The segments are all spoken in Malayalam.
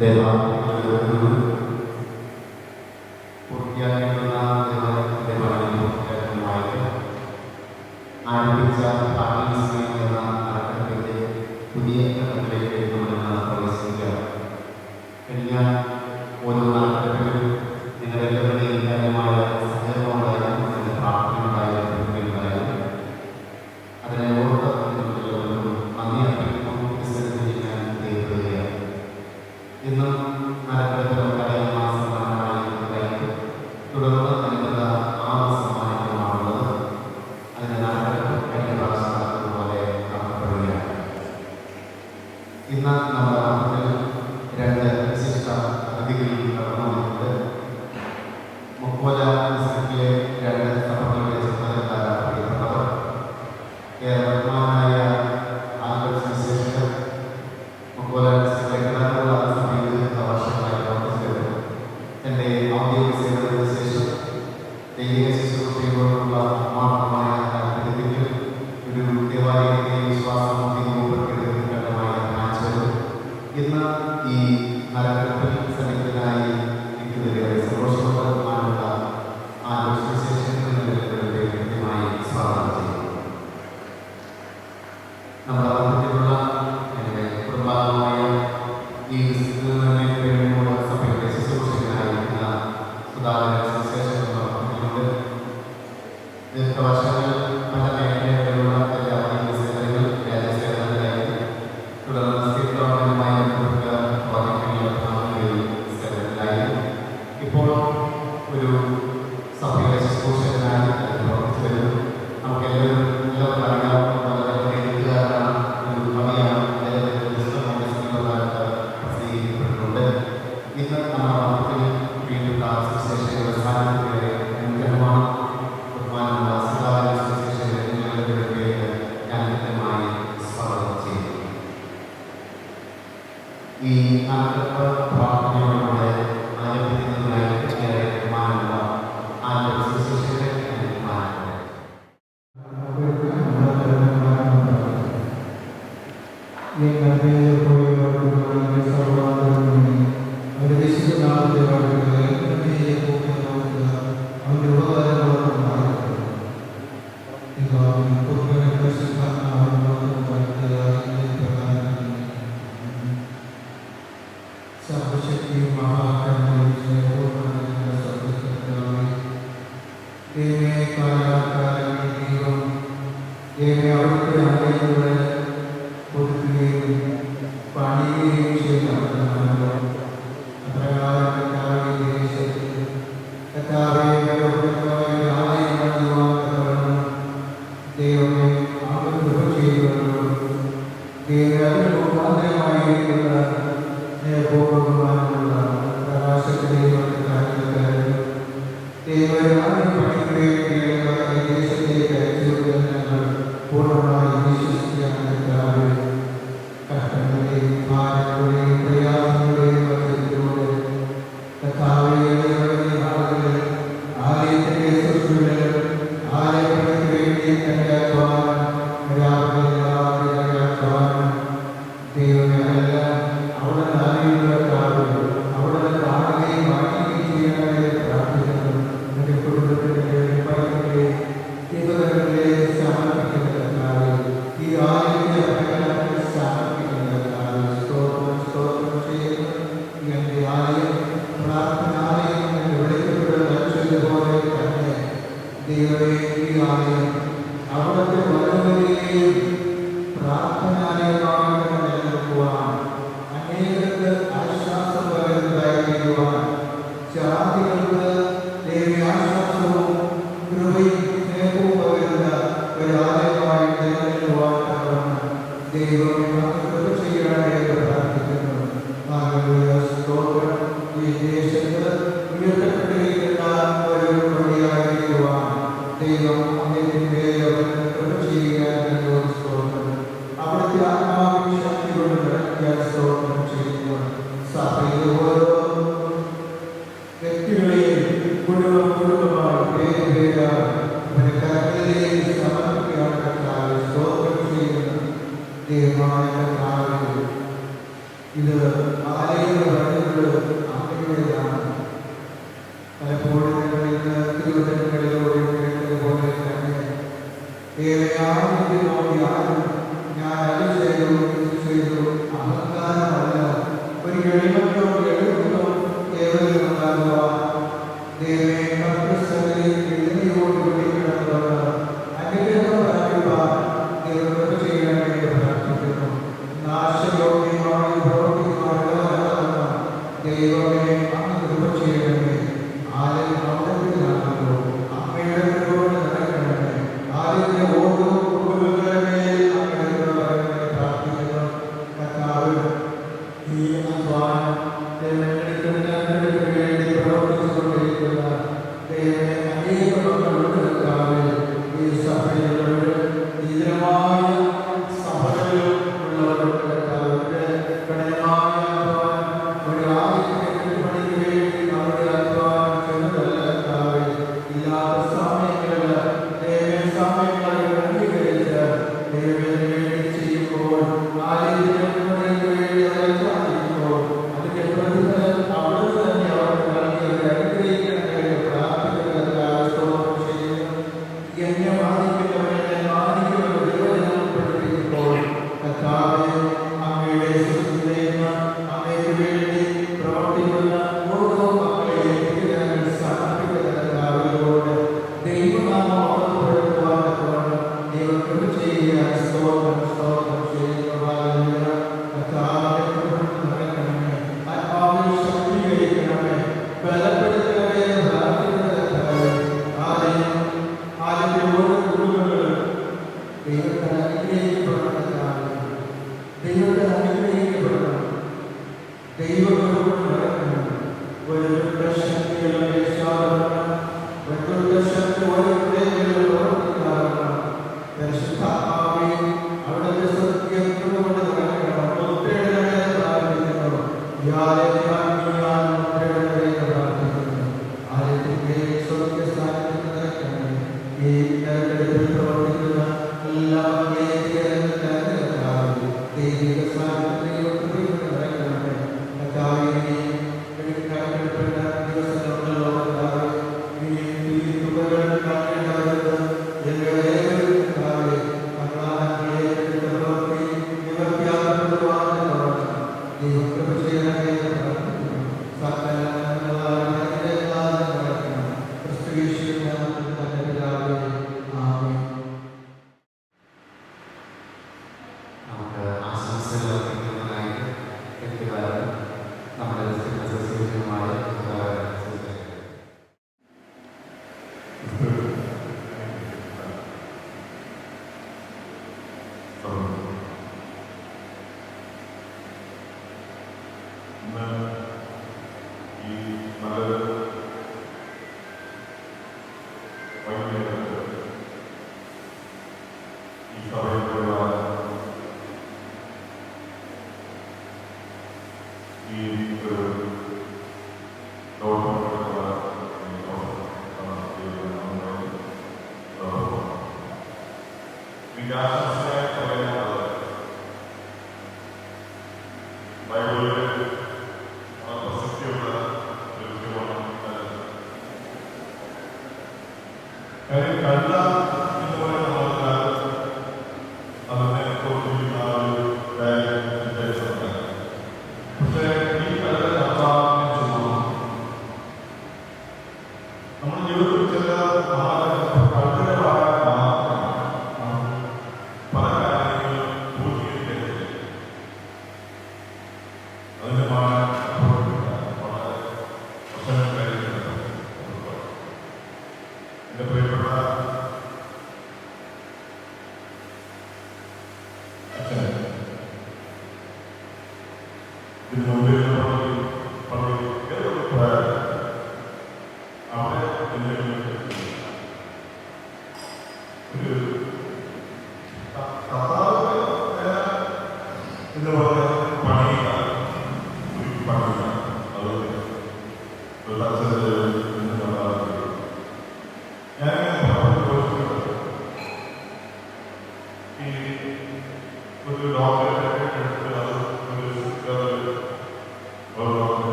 ദൈവം Amen.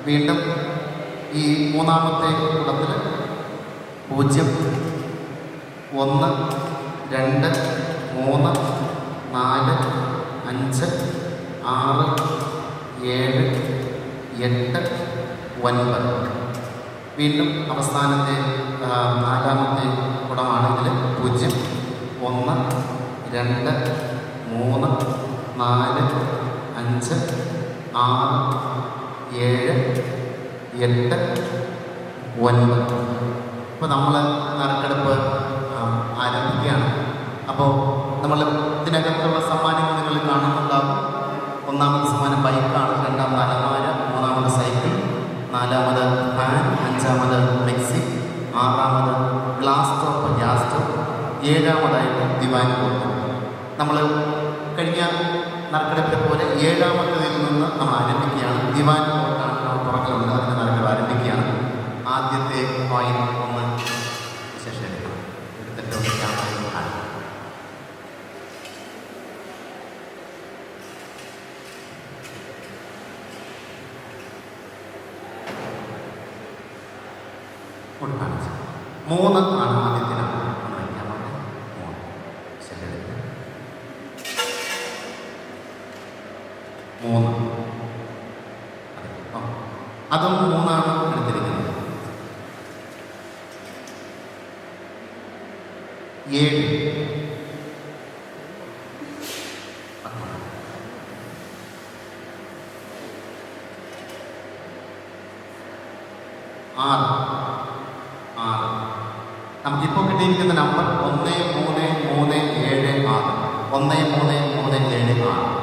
വീണ്ടും ഈ മൂന്നാമത്തെ കുടത്തിൽ 0 1 2 3 4 5 6 7 8 9. വീണ്ടും അവസാനത്തെ നാലാമത്തെ കുടമാണ് ഇതിൽ 0 1 2 3 4 5 6 7 8 9. ഇപ്പോൾ നമ്മൾ നറുക്കെടുപ്പ് ആരംഭിക്കുകയാണ്. അപ്പോൾ നമ്മൾ ഇതിനകത്തുള്ള സമ്മാനങ്ങൾ നിങ്ങൾ കാണുന്നുണ്ടാകും. ഒന്നാമത് സമ്മാനം ബൈക്കാണ്, രണ്ടാമത് അലമാര, മൂന്നാമത് സൈക്കിൾ, നാലാമത് ഫാൻ, അഞ്ചാമത് മിക്സി, ആറാമത് ഗ്ലാസ് ടോപ്പ് ഗ്യാസ് സ്റ്റോവ്, ഏഴാമതായിട്ട് ദിവാൻ കോട്ട്. നമ്മൾ കഴിഞ്ഞ നറുക്കെടുപ്പിനെ പോലെ ഏഴാമത്തതിൽ നിന്ന് നമ്മൾ ആരംഭിക്കുകയാണ്. ദിവാൻ കോട്ടാണ് നമ്മൾ പുറകിലുണ്ട്, അതിൻ്റെ നറുക്കെടുപ്പ് ആരംഭിക്കുകയാണ്. ആദ്യത്തെ കോയിൻ ഒന്ന് ശേഷം എടുക്കണം. എടുത്തിട്ട് കാണാൻ കാണിച്ചു. 3 ആണ് ആദ്യത്തെ നമ്പർ. ഒന്ന് വയ്ക്കാൻ വേണ്ടി 3 ശരി 3. അതും 3 എടുത്തിരിക്കുന്നത്. 7 6. നമുക്കിപ്പോൾ കിട്ടിയിരിക്കുന്ന നമ്പർ 1 3 3 7 6. 1 3 3 7 6.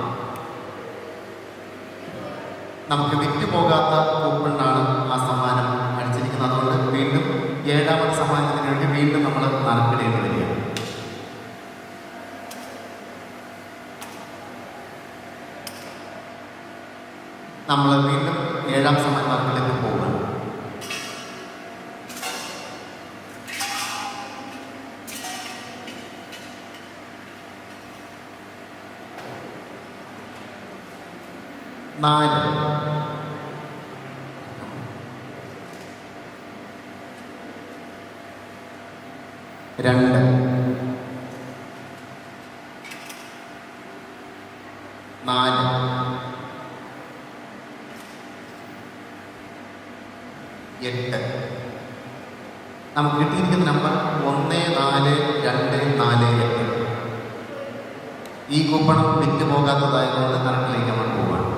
നമുക്ക് വിറ്റുപോകാത്ത കൂപ്പണിനാണ് ആ സമ്മാനം അടിച്ചിരിക്കുന്നത്. അതുകൊണ്ട് വീണ്ടും ഏഴാമത്തെ സമ്മാനത്തിന് വേണ്ടി വീണ്ടും നമ്മൾ നറുക്കിടേണ്ടി വരികയാണ്. നമ്മൾ വീണ്ടും ഏഴാം സമ്മാന നറുക്കിലേക്ക് പോവുകയാണ്. നാല് 2 4 8. നമുക്ക് കിട്ടിയിരിക്കുന്ന നമ്പർ 1 4 2 4 8. ഈ കൂപ്പണം വിറ്റ് പോകാത്തതായതുകൊണ്ട് കറക്റ്റിലേക്ക് നമ്മൾ പോവുകയാണ്.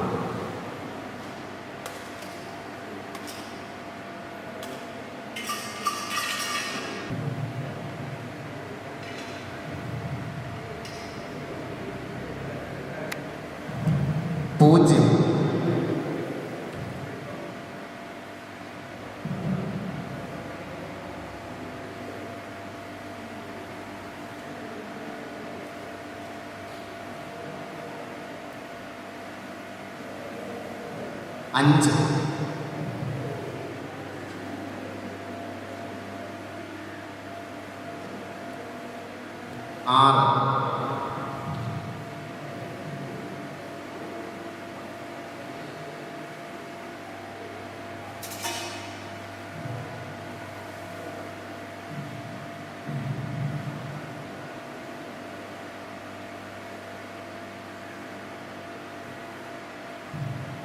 പൂജ്യം 5 6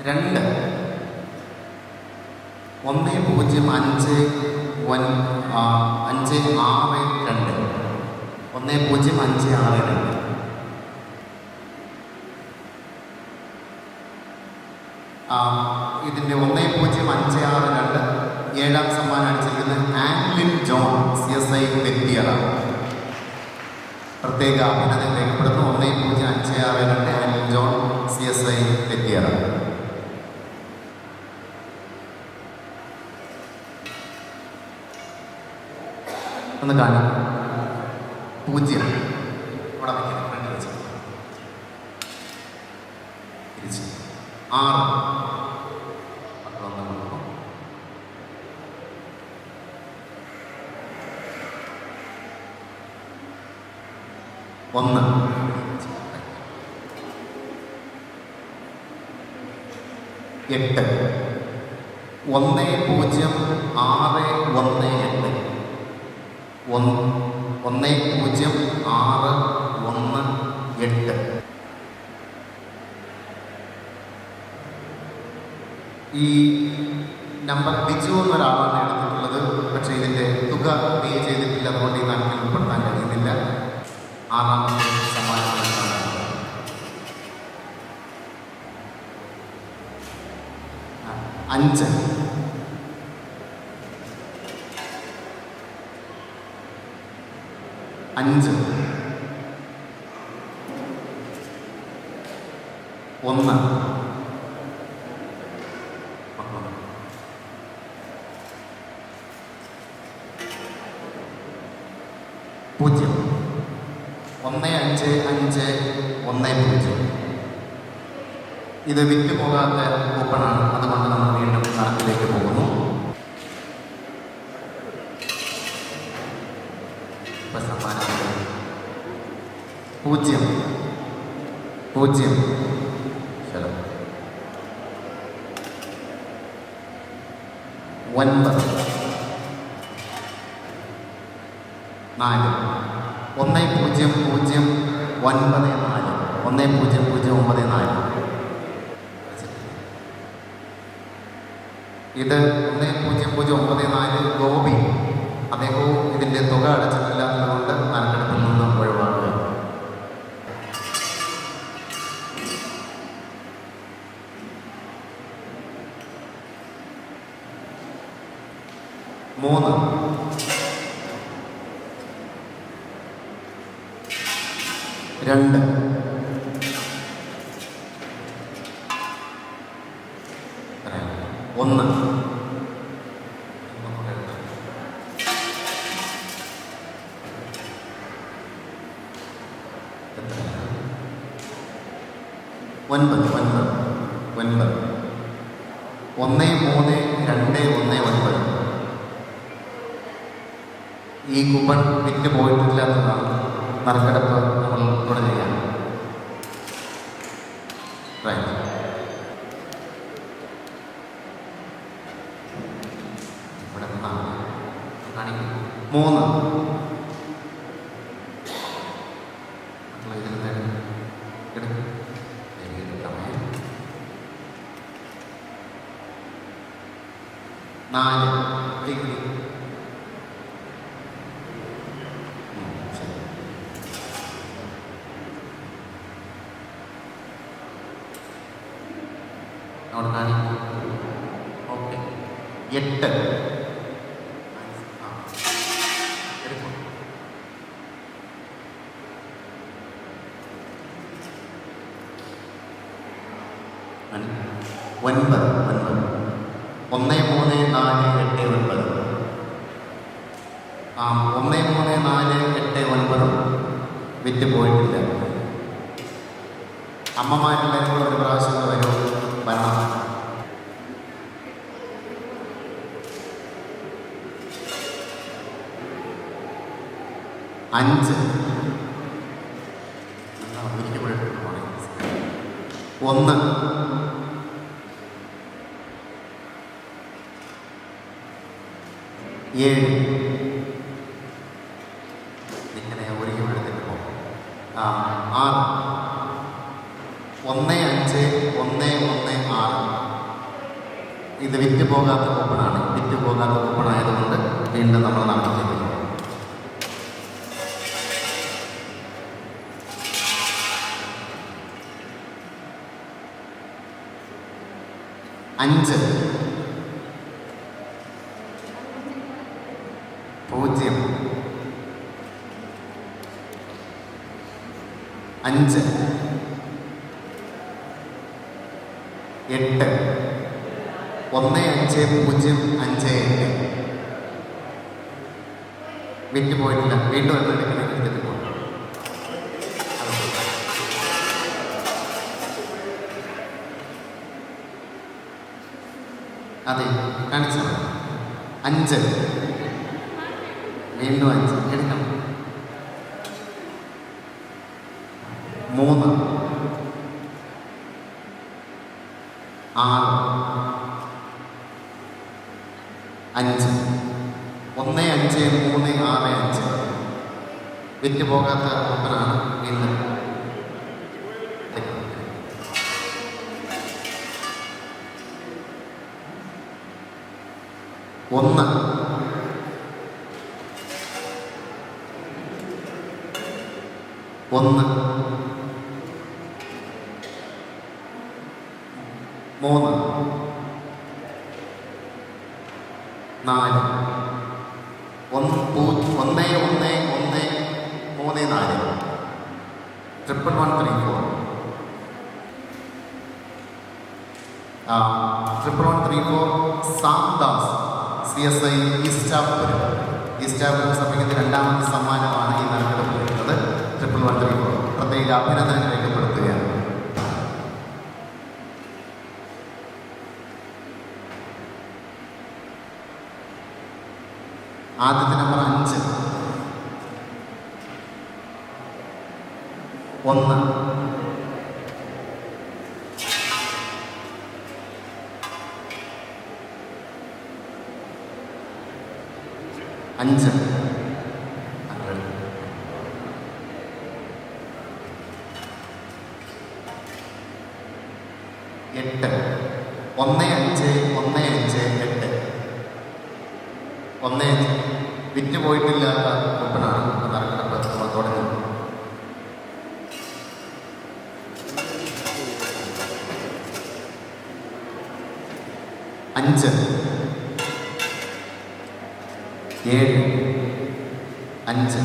2 1 0 5 5 6 2 1 0 5 6 2. ഇതിൻ്റെ 1 0 5 6 2 ഏഴാം സമ്മാനം അടിച്ചിരിക്കുന്നത് ആംഗ്ലിൻ ജോൺ CSI തെറ്റിയറ. പ്രത്യേക അഭിനന്ദനം രേഖപ്പെടുന്നു. 1 0 5 6 2 ആംഗ്ലിൻ ജോൺ CSI തെറ്റിയറ. ഒന്ന് കാണാം. 0 അവിടെ വയ്ക്കണം, ഫ്രണ്ട് വെച്ച് തിരിച്ച് 6 1 8 1 0 6 1 8 1 1068. ഈ നമ്പർ ബിജു എന്നൊരാളാണ് എടുത്തിട്ടുള്ളത്. പക്ഷേ ഇതിൻ്റെ തുക പേ ചെയ്തിട്ടില്ല, അതുകൊണ്ട് ഈ കണക്കിൽ ഉൾപ്പെടുത്താൻ കഴിയുന്നില്ല. 6ാമത്തെ സമ്മാനം 5. 5 1 0 15510. ഇത് വിറ്റ് പോകാത്ത കൂപ്പണാണ്, അതുകൊണ്ട് നമ്മൾ വീണ്ടും കണക്കിലേക്ക് പോകുന്നു. ഇപ്പം സമ്മാനം 0 0 ശരി 9 4 1009 1009. ഇത് 1009 ഗോപി. അദ്ദേഹവും ഇതിൻ്റെ തുക അടച്ചിട്ടില്ല, അതുകൊണ്ട് നറുക്കെടുപ്പിൽ നിന്ന് ഒഴിവാക്കുക. 3 2 1 9 1329. ഈ കൂപ്പൺ വിറ്റ് പോയിട്ടില്ലാത്തതാണ്. നറുക്കെടുപ്പ് നമ്മൾ തുടരുകയാണ്. റൈറ്റ്. ഇവിടെ 3 4 ഓക്കെ 8 9 1348 1348 വിറ്റ് പോയിട്ടില്ല. അമ്മമാരെല്ലാവരും കൂടെ ഒരു പ്രാവശ്യം വരും വരണം. 5 1 7 ഇങ്ങനെ ഒരുക്കി എടുത്തിട്ട് പോകും. 6 15116. ഇത് വിറ്റ് പോകാത്ത കൂപ്പണാണ്. വിറ്റ് പോകാത്ത കൂപ്പണായതുകൊണ്ട് വീണ്ടും നമ്മൾ നടത്തിക്കുന്നു. 5 0 5 8 15058. വിറ്റ് പോയിട്ടില്ല. വീണ്ടും എടുത്തിട്ട് പോകും. അതെ കാണിച്ചത് 5 വീണ്ടും 5 എടുക്കണം. 3 6 5 15365. വിറ്റുപോകാത്ത കൂപ്പനാണ് ഇന്ന്. ഒന്ന്, ഒന്ന്, മൂന്ന്, നാല്, ഒന്ന്, ഒന്ന്, ഒന്ന്, ഒന്ന്, മൂന്ന്, നാല്, 11134, 11134 സാംദാസ് CSI ഈസ്റ്റാപുരം. ഈസ്റ്റാപുരം സഭയ്ക്ക് രണ്ടാമത്തെ സമ്മാനമാണ് ഈ നറുക്കെടുപ്പിക്കുന്നത്. 11134 പ്രത്യേക അഭിനന്ദനം രേഖപ്പെടുത്തുകയാണ്. ആദ്യത്തെ നമ്പർ 5, 1, 5, 8, 1, 5, 1, 5, 8, 1, 5 വിറ്റുപോയിട്ടില്ലാത്ത കൂപ്പനാണ് നറുക്കെടുപ്പ് തുടങ്ങുന്നത്. 5, 7, 5,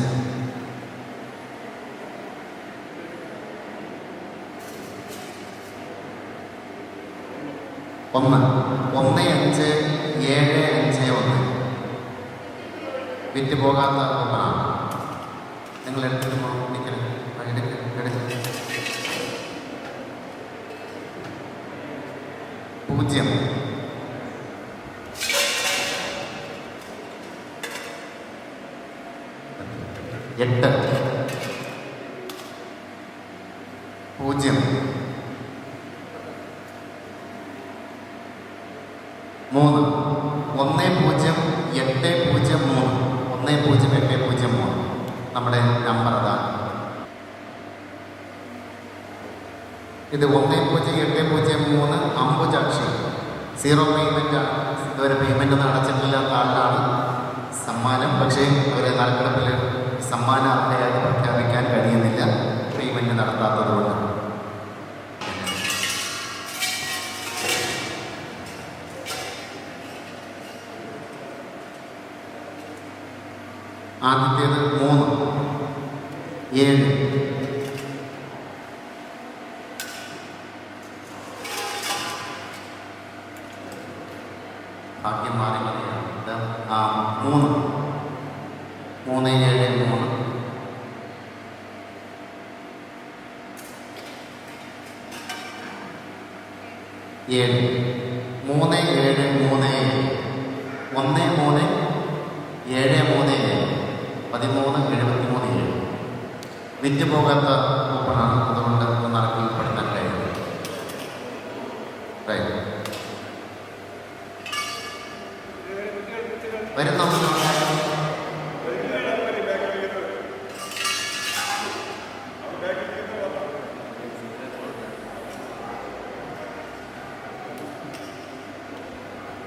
1, 1, 5, 7, 5, 1 വിറ്റുപോകാത്ത കൂപ്പനാണ്. നിങ്ങൾ എടുത്തിട്ട് നിൽക്കണം. 0, 8, 0, 3, 1, 0, 8, 0, 3, 1, 0, 8, 0, 3 നമ്മുടെ നമ്പർ അതാണ്. ഇത് 1, 0, 8, 0, 3 അമ്പുജാക്ഷി 0 പേയ്മെൻ്റ് ആണ്. ഇതുവരെ പേയ്മെൻ്റ് ഒന്നും അടച്ചിട്ടില്ലാത്ത ആളാണ് സമ്മാനം. പക്ഷേ അവരെ നറുക്കെടുപ്പിൽ സമ്മാന അർഹയായി പ്രഖ്യാപിക്കാൻ കഴിയുന്നില്ല, പേയ്മെൻറ്റ് നടത്താത്തതുകൊണ്ട്. ആദ്യത്തേത് 3, 7, ഭാഗ്യം മാറി മതിയാണ്. 3, 3, 7, 3, 7, 3, 7, 3, 1, 3, 7, 3, 1373 വിറ്റുപോകാത്ത കൂപ്പണാണ്. അതുകൊണ്ട് നറുക്കിൽപ്പെടുത്താൻ കഴിയുന്നത്. വരുന്ന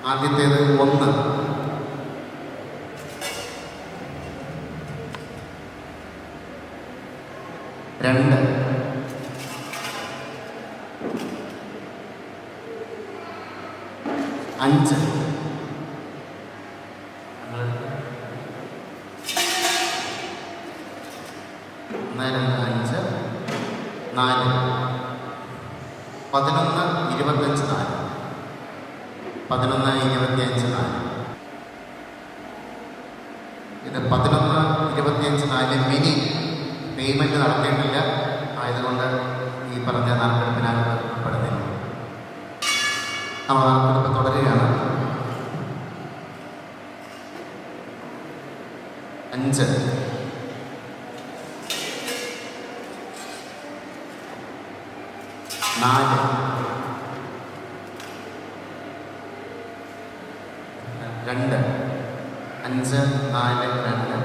ആദ്യത്തേത് 1, 2, 5, 1, 2, 5, 4, 11, 25, 4, 11, 25, 4. ഇത് 11, 25, 4 മിനി പേയ്മെൻറ്റ് നടത്തിയിട്ടില്ല. ആയതുകൊണ്ട് ഈ പറഞ്ഞ നറുക്കെടുപ്പിനാണ് ഉൾപ്പെടുന്നില്ല. നമ്മൾ നറുക്കെടുപ്പ് തുടരുകയാണ്. 5, 4, 2, 5, 4, 2,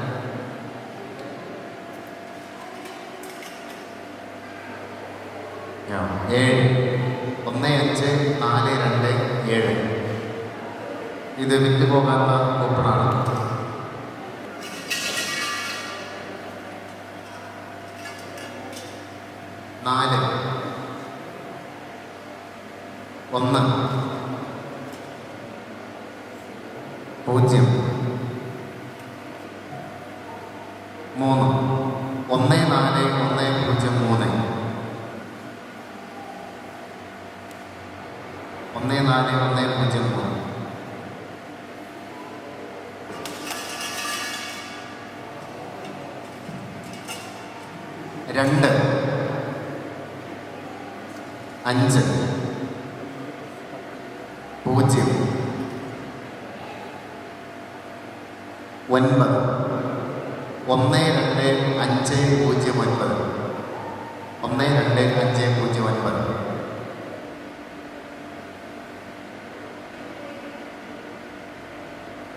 7 1542 ഇത് വിറ്റ് പോകാത്ത കൂപ്പണാണ്. 4 1 0 3 14103 14103 2 5 0 9 12509 12509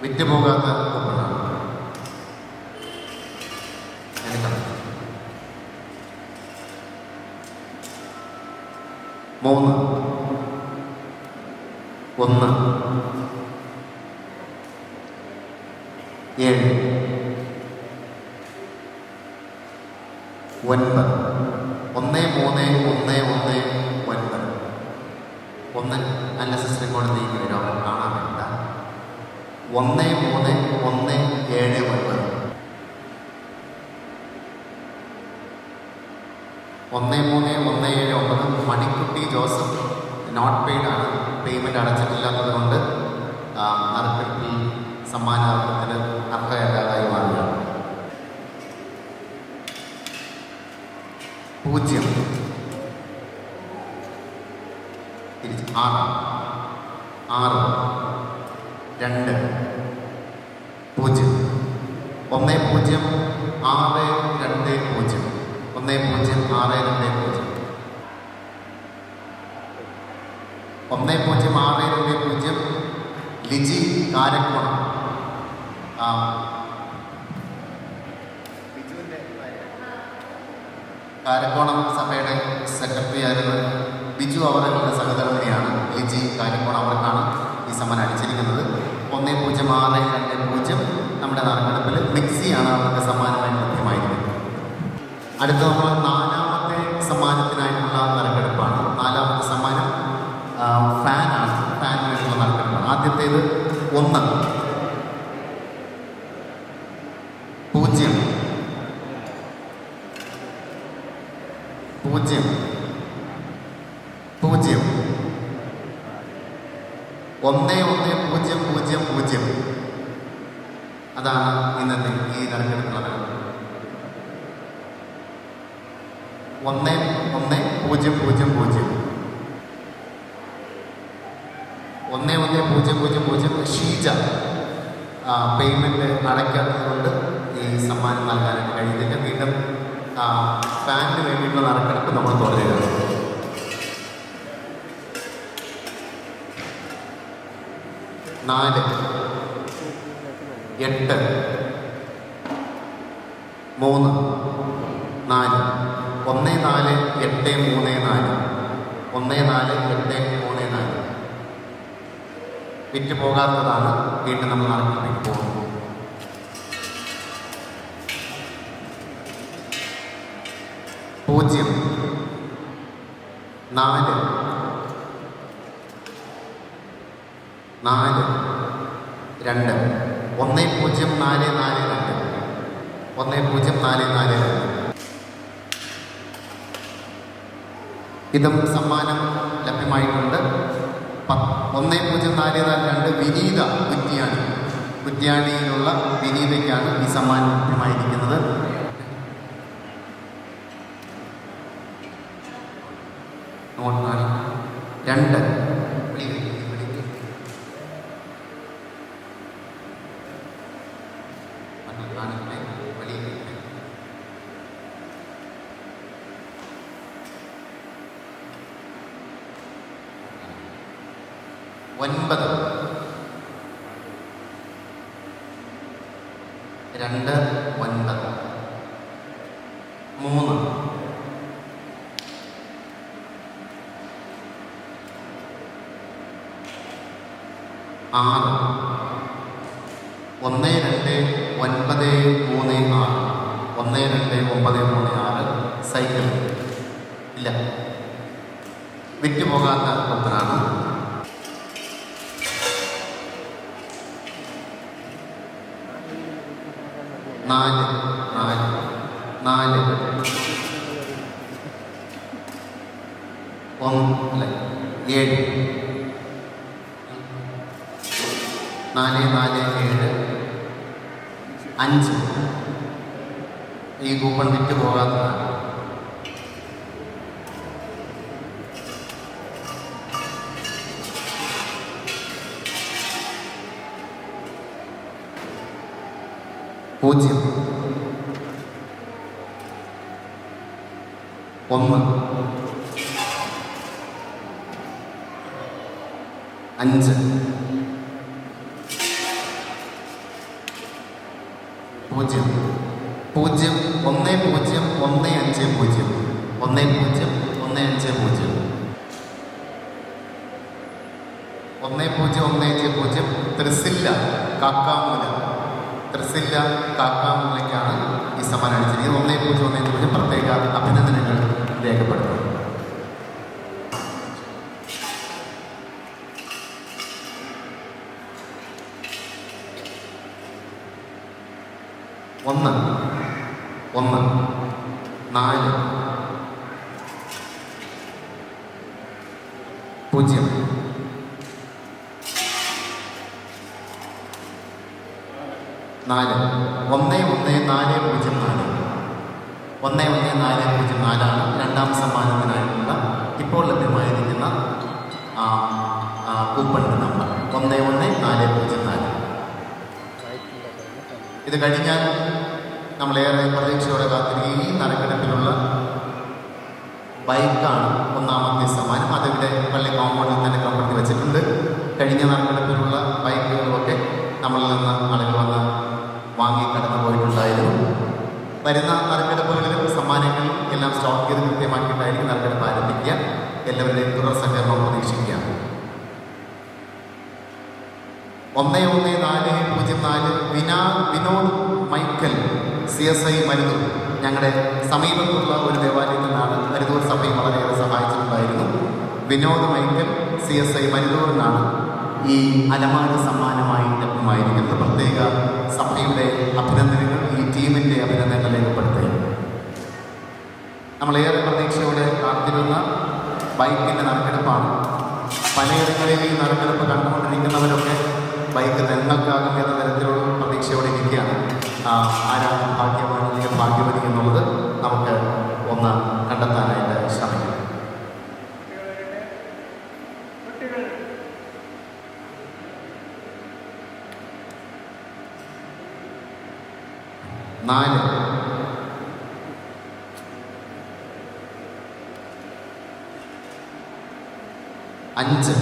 വിറ്റ് പോകാത്ത കൂപ്പണാണ്. 3 1 7 9 131119 1 അൺനെസസറി കോഡ് നീക്കി വരും, അവർ കാണാൻ വേണ്ട. 13179 13179 മണിക്കുട്ടി ജോസഫ് നോട്ട് പെയ്ഡ് ആണ്. പേയ്മെൻറ്റ് അടച്ചിട്ടില്ലാത്തത് കൊണ്ട് നറുക്കെടുപ്പിൽ സമ്മാനാർഹത്തിന് അർഹയല്ലാതായി മാറുകയാണ്. 0 6 6 2 0 10 620 10 620 ലിജി കാരക്കോണം. കാരക്കോണം സഭയുടെ സെക്രട്ടറി ആയിരുന്ന ബിജു അവരുടെ സഹധർമ്മിണിയാണ് ലിജി കാരക്കോണം. അവർക്കാണ് ഈ സമ്മാനം അടിച്ചിരിക്കുന്നത്. 10620 നമ്മുടെ നറുക്കെടുപ്പിൽ മിക്സിയാണ് അവർക്ക് സമ്മാനമായി ലഭ്യമായിരിക്കുന്നത്. അടുത്ത നമ്മൾ 4ാമത്തെ സമ്മാനത്തിനായിട്ടുള്ള നറുക്കെടുപ്പാണ്. 4ാമത്തെ സമ്മാനം ഫാനാണ്. ഫാൻ വേണ്ടിയുള്ള നറുക്കെടുപ്പാണ്. ആദ്യത്തേത് 1 0 0 0 1100 അതാണ് ഇന്നത്തെ ഈ നറുക്കെടുപ്പുള്ള 1100 1100 ഷീജ പേയ്മെൻറ്റ് അടയ്ക്കാത്തത് കൊണ്ട് ഈ സമ്മാനം നൽകാനായിട്ട് കഴിയുന്നില്ല. വീണ്ടും ഫാനിന് വേണ്ടിയിട്ടുള്ള നറുക്കെടുപ്പ് നമ്മൾ തുടരുകയാണ്. 4 8 3 4 14834 14834 വിറ്റ് പോകാത്തതാണ്. വീണ്ടും നമ്മൾ നറുക്കിലേക്ക് പോകുന്നു. 0 4 4 2 10442 10442 ഇതും സമ്മാനം ലഭ്യമായിട്ടുണ്ട്. 10442 വിനീത കുറ്റ്യാണിയിലുള്ള വിനീതയ്ക്കാണ് ഈ സമ്മാനം ലഭ്യമായിരിക്കുന്നത്. 2 9 2 9 3 6 1 2 9 3 6 1 2 9 3 6 സൈക്കിൾ ഇല്ല, വിറ്റുപോകാത്ത കൂപ്പനാണ്. 4 4 4 1 7 4 4 7 5 ഈ കൂപ്പൺ വിറ്റ് പോകാത്തതാണ്. 0 1 5 0 0 1 0 1 5 0 1 0 1 5 0 1010 ത്രിസില്ല കാക്കാമൂല, ത്രിസില്ല കാക്കാമൂലയ്ക്കാണ് ഈ സമ്മാനം അടിച്ചിരിക്കുന്നത്. 1010 പ്രത്യേക അഭിനന്ദനങ്ങൾ രേഖപ്പെടുത്തുന്നു. ഒന്ന് 1 4 0 4 1 1 4 0 4 1 1 4 0 4 രണ്ടാം സമ്മാനത്തിനായിട്ടുള്ള ഇപ്പോൾ ലഭ്യമായിരിക്കുന്ന കൂപ്പണിൻ്റെ നമ്പർ 1 1 4 0 4. ഇത് കഴിഞ്ഞാൽ നമ്മളേറെ പ്രതീക്ഷയോടെ കാത്തിരിക്കുകയും ഈ നറുക്കെടുപ്പിലുള്ള ബൈക്കാണ് ഒന്നാമത്തെ സമ്മാനം. അതിവിടെ പള്ളി കോമ്പൗണ്ടിൽ തന്നെ കമ്പനി വെച്ചിട്ടുണ്ട്. കഴിഞ്ഞ നറുക്കെടുപ്പിലുള്ള ബൈക്കുകളൊക്കെ നമ്മളിൽ നിന്ന് ആളുകൾ വന്ന് വാങ്ങി കടന്നു പോയിട്ടുണ്ടായിരുന്നു. വരുന്ന നറുക്കെടുപ്പുകളിലും സമ്മാനങ്ങൾ എല്ലാം സ്റ്റോക്ക് ചെയ്ത് കൃത്യമാക്കിയിട്ടായിരിക്കും നറുക്കെടുപ്പ് ആരംഭിക്കുക. എല്ലാവരുടെയും തുടർ സഹകരണം പ്രതീക്ഷിക്കുക. 1 1 4 0 4 വിനോദ് മൈക്കൽ CSI മരുതൂർ. ഞങ്ങളുടെ സമീപത്തുള്ള ഒരു ദേവാലയത്തിൽ നിന്നാണ്. മരുതൂർ സഭയും വളരെയേറെ സഹായിച്ചിട്ടുണ്ടായിരുന്നു. വിനോദ് മൈക്കൽ CSI മരുതൂറിനാണ് ഈ അലമാര സമ്മാനമായി ലഭ്യമായിരിക്കുന്നത്. പ്രത്യേക സഭയുടെ അഭിനന്ദനങ്ങൾ, ഈ ടീമിൻ്റെ അഭിനന്ദനങ്ങൾ രേഖപ്പെടുത്തുക. നമ്മളേറെ പ്രതീക്ഷയോടെ കാത്തിരുന്ന ബൈക്കിൻ്റെ നറുക്കെടുപ്പാണ്. പലയിടങ്ങളിൽ ഈ നറുക്കെടുപ്പ് കണ്ടുകൊണ്ടിരിക്കുന്നവരൊക്കെ ബൈക്ക് തങ്ങൾക്കാകും എന്ന തരത്തിലുള്ള പ്രതീക്ഷയോടെ ഇരിക്കുകയാണ്. ആരാണ് ഭാഗ്യവാൻ അല്ലെങ്കിൽ ഭാഗ്യവതി എന്നുള്ളത് നമുക്ക് ഒന്ന് കണ്ടെത്താനായിട്ട് ശ്രമിക്കാം. നാല് 5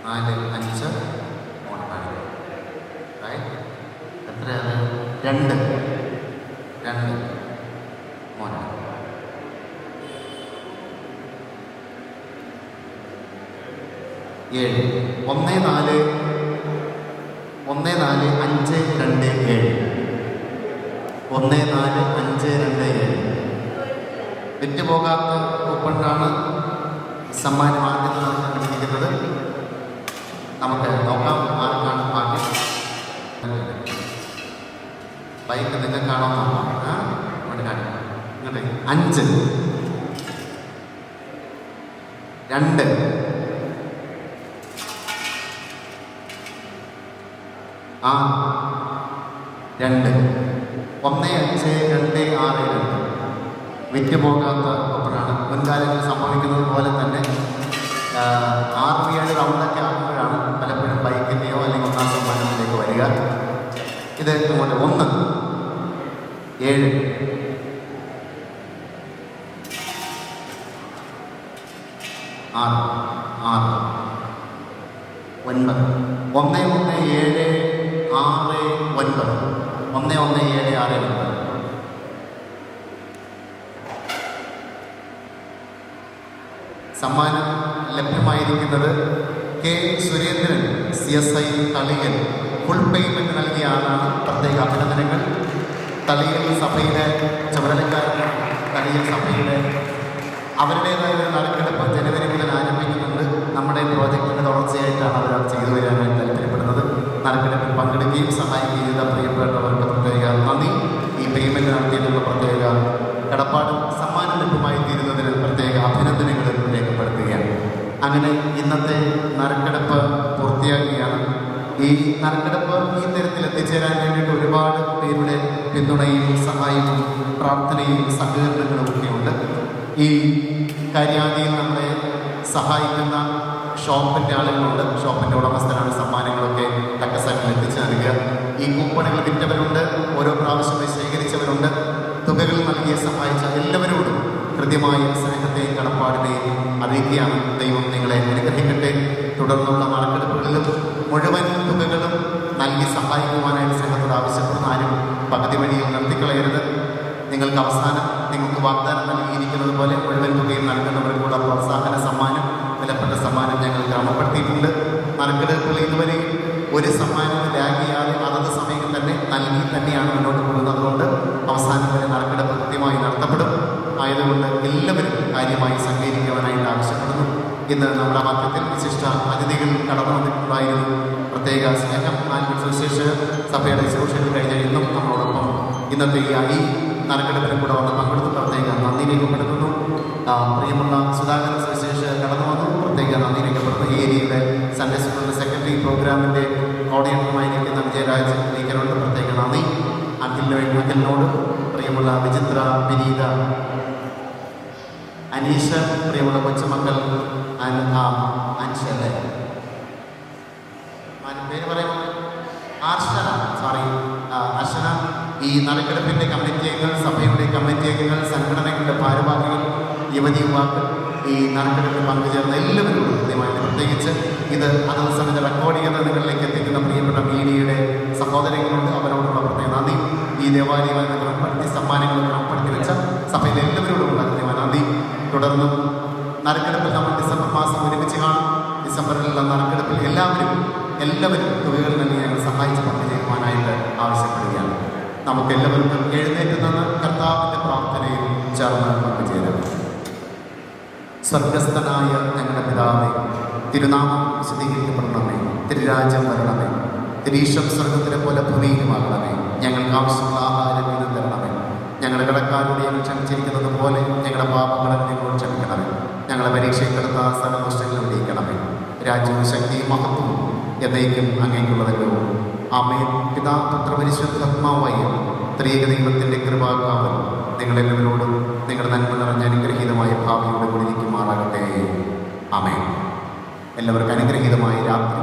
4 5 എത്രയാണ്? 2 2 മോനെ 7 1 4 1 4 5 2 7 1 4 5 2 7 വിറ്റുപോകാത്ത കൂപ്പണിനാണ് സമ്മാനം ആദ്യം നടന്നിരിക്കുന്നത്. നമുക്ക് നോക്കാം ആർക്കാണ് ഭാഗ്യം. ബൈക്ക് നിങ്ങൾക്കാണോ നോക്കാം. ഇങ്ങോട്ട് 5 2 2 1 5 2 6 2 വിറ്റുപോകാത്ത കൂപ്പണാണ്. മുൻകാലങ്ങളിൽ സംഭവിക്കുന്നത് പോലെ തന്നെ 6 7 റൗണ്ടൊക്കെ ആകുമ്പോഴാണ് പലപ്പോഴും ബൈക്കിൻ്റെയോ അല്ലെങ്കിൽ ഒന്നാം സമ്മാനത്തിലേക്ക് വരിക. ഇത് ഇങ്ങോട്ട് 1 7 6 6 9 1 1 7 6 9 1 1 7 6 9 സമ്മാനം ലഭ്യമായിരിക്കുന്നത് കെ സുരേന്ദ്രൻ CSI തളിയൽ ഫുൾ പേയ്മെൻറ്റ് നൽകിയ ആളാണ്. പ്രത്യേക അഭിനന്ദനങ്ങൾ. തളിയൽ സഭയിലെ ചുമതലക്കാരൻ, തളിയൽ സഭയിലെ അവരുടേതായ ഒരു നറുക്കെടുപ്പ് ജനുവരി മുതൽ ആരംഭിക്കുന്നുണ്ട്. നമ്മുടെ പ്രോജക്റ്റിൻ്റെ തുടർച്ചയായിട്ടാണ് അവർ ചെയ്തു വരാനായി താല്പര്യപ്പെടുന്നത്. നറുക്കെടുപ്പിൽ പങ്കെടുക്കുകയും സഹായിക്കുകയും ചെയ്ത പ്രിയപ്പെട്ടവർക്ക് പ്രത്യേക നന്ദി. ഈ പേയ്മെൻറ്റ് നടത്തിയതിനുള്ള പ്രത്യേക കടപ്പാടും സമ്മാനം ലഭ്യമായി തീരുന്നതിന് പ്രത്യേക അഭിനന്ദനങ്ങൾ രേഖപ്പെടുത്തുകയാണ്. അങ്ങനെ ഇന്നത്തെ നറുക്കെടുപ്പ് പൂർത്തിയാക്കുകയാണ്. ഈ നറുക്കെടുപ്പ് ഈ തരത്തിൽ എത്തിച്ചേരാൻ വേണ്ടിയിട്ട് ഒരുപാട് പേരുടെ പിന്തുണയും സഹായവും പ്രാർത്ഥനയും സഹകരണങ്ങളും ഒക്കെയുണ്ട്. ഈ കാര്യാദിയിൽ നമ്മളെ സഹായിക്കുന്ന ഷോപ്പിൻ്റെ ആളുകളുണ്ട്. ഷോപ്പിൻ്റെ ഉടമസ്ഥരാണ് സമ്മാനങ്ങളൊക്കെ തക്കസറ്റിൽ എത്തിച്ചു നൽകുക. ഈ കൂപ്പണുകൾ വിറ്റവരുണ്ട്, ഓരോ പ്രാവശ്യമായി ശേഖരിച്ചവരുണ്ട്. തുകകൾ നൽകിയ സഹായിച്ച എല്ലാവരോടും കൃത്യമായ സ്നേഹത്തെയും കടപ്പാടിനെയും അറിയിക്കുകയാണ്. ദൈവം നിങ്ങളെ അനുഗ്രഹിക്കട്ടെ. തുടർന്നുള്ള നറുക്കെടുപ്പുകളിലും മുഴുവൻ തുകകളും നൽകി സഹായിക്കുവാനായിട്ട് സ്നേഹത്തോട് ആവശ്യപ്പെടുന്ന ആരും പകുതി വഴിയിൽ നിർത്തിക്കളയരുത്. നിങ്ങൾക്ക് അവസാനം നിങ്ങൾക്ക് വാഗ്ദാനം നൽകിയിരിക്കുന്നത് പോലെ മുഴുവൻ തുകയും നൽകുന്നവർക്കുള്ള പ്രോത്സാഹന സമ്മാനം, വിലപ്പെട്ട സമ്മാനം ഞങ്ങൾ ക്രമപ്പെടുത്തിയിട്ടുണ്ട്. നറുക്കെടുപ്പുകൾ ഇതുവരെ ഒരു സമ്മാനം ലാഗ് ചെയ്യാതെ അതത് സമയം തന്നെ നൽകി തന്നെയാണ് മുന്നോട്ട് പോകുന്നത്. അതുകൊണ്ട് അവസാനം വരെ നറുക്കെടുപ്പ് കൃത്യമായി നടത്തപ്പെടും. ആയതുകൊണ്ട് എല്ലാവരും കാര്യമായി സഹകരിക്കുവാനായിട്ട് ആവശ്യപ്പെടുന്നു. ഇന്ന് നമ്മുടെ മധ്യത്തിൽ വിശിഷ്ട അതിഥികൾ കടന്നു വന്നിട്ടുണ്ടായിരുന്നു. പ്രത്യേക സ്നേഹം സുവിശേഷ സഭയുടെ ശുശ്രൂഷകൾ കഴിഞ്ഞ ഇന്നും നമ്മളോടൊപ്പം ഇന്നത്തെ ഈ നറുക്കെടുപ്പിലും കൂടെ വന്ന് പങ്കെടുത്ത് പ്രത്യേക നന്ദി രേഖപ്പെടുത്തുന്നു. പ്രിയമുള്ള സുധാകരൻ സുവിശേഷ കടന്നു വന്നു, പ്രത്യേക നന്ദി രേഖപ്പെടുത്തുന്നു. ഈ ഏരിയയുടെ സൺഡേ സ്കൂളിൻ്റെ സെക്രട്ടറി പ്രോഗ്രാമിൻ്റെ കോർഡിനേറ്ററുമായിരിക്കുന്ന വിജയരാജ് ലീഗരോട് പ്രത്യേക നന്ദി. അഖിലിനോട്, പ്രിയമുള്ള വിചിത്ര, വിനീത, അനീഷ, പ്രിയമുള്ള കൊച്ചുമക്കൾ അൻഷല്ലേ പേര് പറയാം, അർച്ചന, ഈ നറുക്കെടുപ്പിൻ്റെ കമ്മിറ്റി അംഗങ്ങൾ, സഭയുടെ കമ്മിറ്റി അംഗങ്ങൾ, സംഘടനകളുടെ ഭാരവാഹികൾ, യുവതി യുവാക്കൾ, ഈ നറുക്കെടുപ്പിൽ പങ്കുചേർന്ന എല്ലാവരും കൃത്യമായിട്ട് പ്രത്യേകിച്ച് ഇത് അതത് സമയത്ത് റെക്കോർഡ് ചെയ്ത് നിങ്ങളിലേക്ക് എത്തിക്കുന്ന പ്രിയപ്പെട്ട മീഡിയയുടെ സഹോദരങ്ങളുണ്ട്. അവരോടുള്ള പ്രത്യേക നന്ദി. ഈ ദേവാലയമായി ക്രമപ്പെടുത്തി സമ്മാനങ്ങൾ ക്രമപ്പെടുത്തി വെച്ച സഭയിലെ എല്ലാവരോടുമുള്ള കൃത്യമായ നന്ദി. തുടർന്നും നറുക്കെടുപ്പിൽ നമ്മൾ ഡിസംബർ മാസം ഒരുമിച്ച് കാണും. ഡിസംബറിലുള്ള നറുക്കെടുപ്പിൽ എല്ലാവരും തുകകൾ നൽകി ഞങ്ങൾ സഹായിച്ച് പങ്കുചേരുവാനായിട്ട് ആവശ്യപ്പെടുകയാണ്. നമുക്ക് എല്ലാവർക്കും എഴുന്നേറ്റ് നിന്ന് കർത്താവിൻ്റെ പ്രാർത്ഥനയിൽ ചേർന്ന് പങ്കുചേരാം. സ്വർഗസ്ഥനായ ഞങ്ങളുടെ പിതാവേ, തിരുനാമം വിശദീകരിക്കപ്പെടണമേ, തിരുരാജ്യം വരണമേ, തിരീശം സ്വർഗത്തിലെ പോലെ ഭൂമിയിലുമാകണമേ. ഞങ്ങൾക്ക് ആവശ്യമുള്ള ആഹാരം വീണ്ടും തരണമേ. ഞങ്ങളുടെ കടക്കാരോട് ഞങ്ങൾ ക്ഷമിച്ചിരിക്കുന്നത് പോലെ ഞങ്ങളുടെ പാപങ്ങളും ഞങ്ങളോട് ക്ഷമിക്കണമേ. ഞങ്ങളെ പരീക്ഷയിൽ കിടന്ന സകല നഷ്ടങ്ങളും വിടിയിക്കണമേ. രാജ്യവും ശക്തിയും മഹത്വവും എന്നേക്കും അങ്ങേക്കുള്ളതല്ലോ. ആമേൻ. പിതാ, പുത്ര, പരിശുദ്ധാത്മാവായ ത്രിയേക ദൈവത്തിൻ്റെ കൃപാകാവൽ നിങ്ങളെല്ലാവരോടും നിങ്ങളുടെ നന്മ നിറഞ്ഞ അനുഗ്രഹീതമായ ഭാവിയോട് കൂടി ഇരിക്കുമാറാകട്ടെ. ആമേൻ. എല്ലാവർക്കും അനുഗ്രഹീതമായ രാത്രി